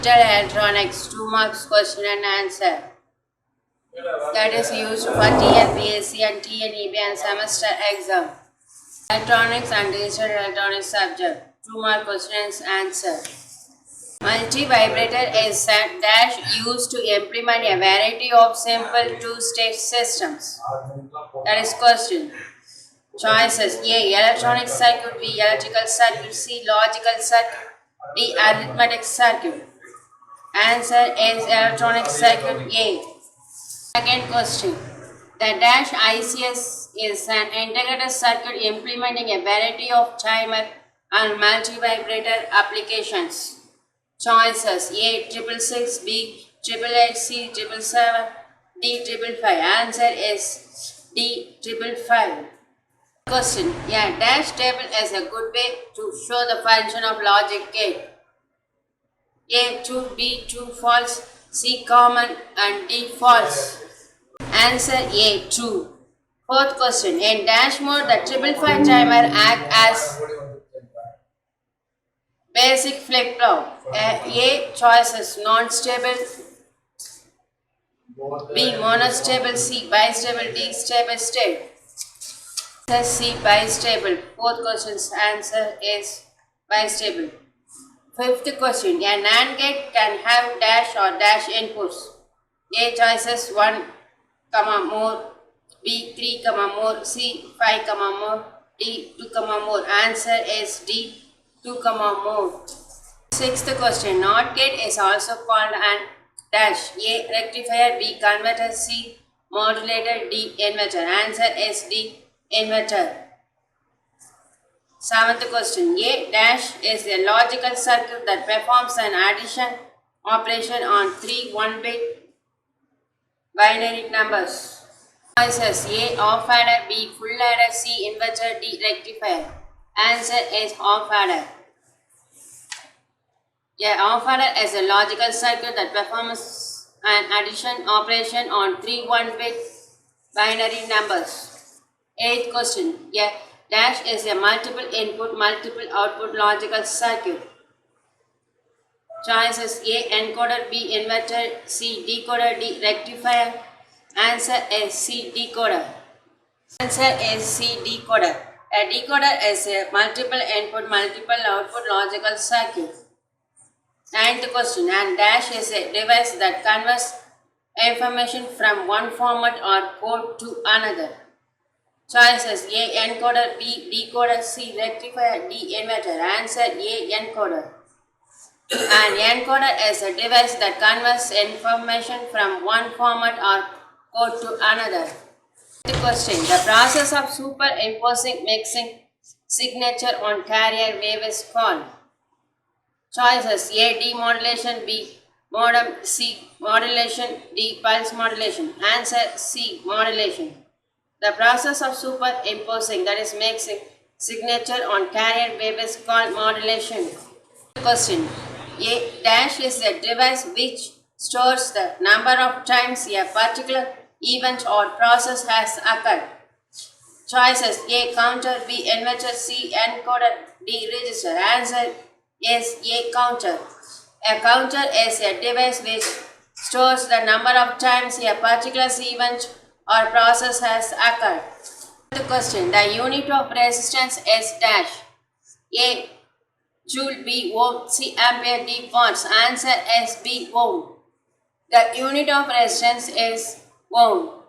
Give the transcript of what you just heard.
Electronics 2 marks question and answer. That is used for TNPSC and TNEB and semester exam. Electronics and digital electronics subject. 2 mark questions answer. Multi-vibrator is a dash used to implement a variety of simple two-stage systems. That is question. Choices: A. Electronic circuit, B. Electrical circuit, C. Logical circuit, D. Arithmetic circuit. Answer is electronic circuit A. Second question. The dash ICS is an integrated circuit implementing a variety of timer and multi-vibrator applications. Choices: A. 666, B. 888, C. 777, D. 555. Answer is D. 555. Question. Yeah, dash table is a good way to show the function of logic gate. A true, B true, false, C common and D false. Answer A true. Fourth question. In dash mode, the 555 timer acts as basic flip-flop. A choices non-stable, B monostable, C bistable, D stable state. C bistable. Fourth question's answer is bistable. Fifth question. A NAND gate can have dash or dash inputs. A choices 1, more, B 3, more, C 5, more, D 2, more. Answer is D 2, more. Sixth question. NOT gate is also called an dash. A rectifier, B converter, C modulator, D inverter. Answer is D inverter. Seventh question. A dash is a logical circuit that performs an addition operation on 3 1-bit binary numbers. Choices: A off adder, B full adder, C inverter, D rectifier. Answer is off adder. A off adder is a logical circuit that performs an addition operation on 3 1-bit binary numbers. Eighth question. A dash is a multiple input, multiple output logical circuit. Choices: A encoder, B inverter, C decoder, D rectifier. Answer is C decoder. Answer is C decoder. A decoder is a multiple input, multiple output logical circuit. Ninth question. And dash is a device that converts information from one format or code to another. Choices: A encoder, B decoder, C rectifier, D inverter. Answer A encoder. An encoder is a device that converts information from one format or code to another. The question. The process of superimposing mixing signature on carrier wave is called. Choices: A demodulation, B modem, C modulation, D pulse modulation. Answer C modulation. The process of superimposing, that is mixing signature on carrier wave is called modulation. Question. A dash is a device which stores the number of times a particular event or process has occurred. Choices: A counter, B inverter, C encoder, D register. Answer is A counter. A counter is a device which stores the number of times a particular event or process has occurred. The question. The unit of resistance is dash. A joule, B ohm, C ampere, D watts. Answer is B ohm. The unit of resistance is ohm.